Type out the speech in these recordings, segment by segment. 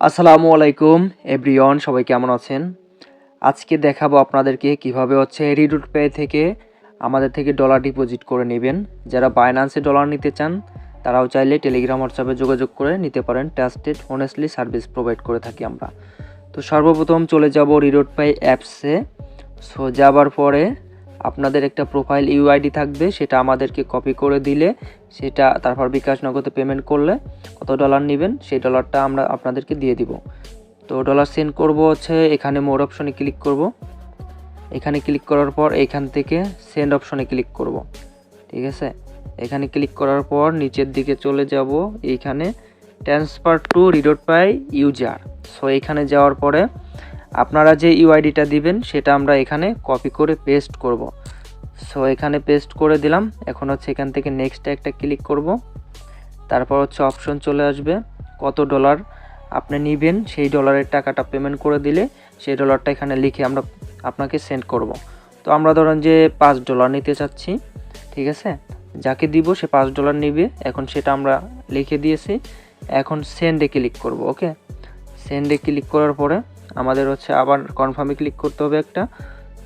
আসসালামু আলাইকুম এভরিওয়ান, সবাই কেমন আছেন? আজকে দেখাবো আপনাদেরকে কিভাবে রিডুট পে থেকে আমাদের থেকে ডলার ডিপোজিট করে নেবেন। যারা বাইন্যান্সে ডলার নিতে চান তারাও চাইলে টেলিগ্রাম হোয়াটসঅ্যাপে যোগাযোগ করে নিতে পারেন। ট্রাস্টেড হনেস্টলি সার্ভিস প্রোভাইড করে থাকি আমরা। তো সর্বপ্রথম চলে যাব রিডুট পে অ্যাপসে। সো যাবার পরে আপনাদের একটা প্রোফাইল ইউআইডি থাকবে, সেটা আমাদেরকে কপি করে দিলে সেটা তারপর বিকাশ নগদে পেমেন্ট করলে কত ডলার নেবেন সেই ডলারটা আমরা আপনাদেরকে দিয়ে দিব। তো ডলার সেন্ড করব এখানে মোর অপশনে ক্লিক করব। এখানে ক্লিক করার পর এখান থেকে সেন্ড অপশনে ক্লিক করব। ঠিক আছে, এখানে ক্লিক করার পর নিচের দিকে চলে যাব, এইখানে ট্রান্সফার টু রিডুট পে ইউজার। সো এখানে যাওয়ার পরে আপনারা যে ইউআইডিটা দিবেন সেটা আমরা এখানে কপি করে পেস্ট করব। সো এখানে পেস্ট করে দিলাম। এখন এখান থেকে নেক্সটে একটা ক্লিক করব। তারপর অপশন চলে আসবে কত ডলার আপনি নেবেন, সেই ডলারের টাকাটা পেমেন্ট করে দিলে সেই ডলারটা এখানে লিখে আমরা আপনাকে সেন্ড করব। তো আমরা ধরেন যে $5 নিতে চাচ্ছি, ঠিক আছে, যাকে দিব সে $5 নেবে। এখন সেটা আমরা লিখে দিয়েছি। এখন সেন্ডে ক্লিক করব। ওকে, সেন্ডে ক্লিক করার পরে আমাদের আবার কনফার্মে ক্লিক করতে হবে একটা।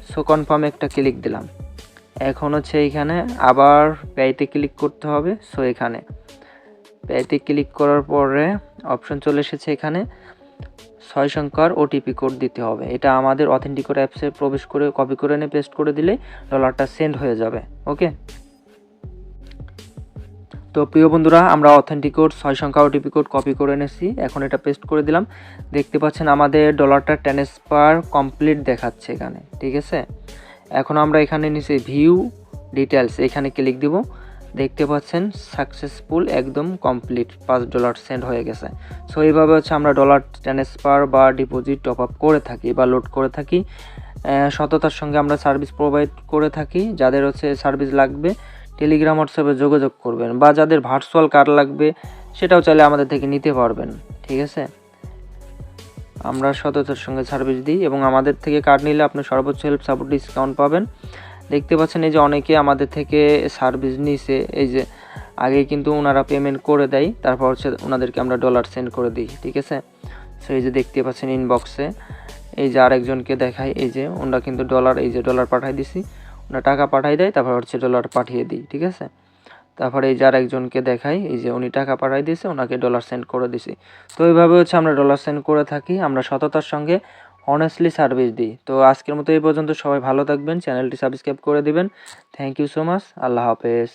সো কনফার্মে একটা ক্লিক দিলাম। এখন এইখানে আবার পেতে ক্লিক করতে হবে। সো এখানে পেতে ক্লিক করার পরে অপশন চলে এসেছে, এখানে 6 সংখ্যার ওটিপি কোড দিতে হবে। এটা আমাদের অথেন্টিকেট অ্যাপসে প্রবেশ করে কপি করে এনে পেস্ট করে দিলে ডলারটা সেন্ড হয়ে যাবে। ওকে, তো প্রিয় বন্ধুরা, আমরা অথেন্টিকেট 6 সংখ্যা ওটিপি কোড কপি করে এনেছি। এখন এটা পেস্ট করে দিলাম। দেখতে পাচ্ছেন আমাদের ডলারটা ট্রান্সফার কমপ্লিট দেখাচ্ছে এখানে। ঠিক আছে, এখন আমরা এখানে নিচে ভিউ ডিটেলস এখানে ক্লিক দিব। দেখতে পাচ্ছেন সাকসেসফুল, একদম কমপ্লিট, $5 সেন্ড হয়ে গেছে। সো এইভাবে আমরা ডলার ট্রান্সফার বা ডিপোজিট টপ আপ করে থাকি বা লোড করে থাকি। সততার সঙ্গে আমরা সার্ভিস প্রোভাইড করে থাকি। যাদের সার্ভিস লাগবে টেলিগ্রাম হোয়াটসঅ্যাপে যোগাযোগ করবেন, বা যাদের ভার্চুয়াল কার্ড লাগবে সেটাও চাইলে আমাদের থেকে নিতে পারবেন। ঠিক আছে, আমরা সততার সঙ্গে সার্ভিস দিই এবং আমাদের থেকে কার্ড নিলে আপনি সর্বোচ্চ হেল্প সাপোর্ট ডিসকাউন্ট পাবেন। দেখতে পাচ্ছেন এই যে অনেকে আমাদের থেকে সার্ভিস নিছে, এই যে আগে কিন্তু ওনারা পেমেন্ট করে দেয়, তারপর ওনাদেরকে আমরা ডলার সেন্ড করে দিই। ঠিক আছে, সো এই যে দেখতে পাচ্ছেন ইনবক্সে এই যে আরেকজনকে দেখাই, এই যে ওনারা কিন্তু ডলার, এই যে ডলার পাঠাই দিছি, ওনারা টাকা পাঠাই দেয়, তারপর ডলার পাঠিয়ে দিই। ঠিক আছে, তারপরে এই যে আরেকজনকে দেখাই, এই যে উনি টাকা পাঠাই দিয়েছে, ওনাকে ডলার সেন্ড করে দিছি। তো এইভাবে আমরা ডলার সেন্ড করে থাকি। আমরা সততার সঙ্গে অনেস্টলি সার্ভিস দিই। তো আজকের মতো এই পর্যন্ত। সবাই ভালো থাকবেন, চ্যানেলটি সাবস্ক্রাইব করে দিবেন। Thank you so much. আল্লাহ হাফেজ।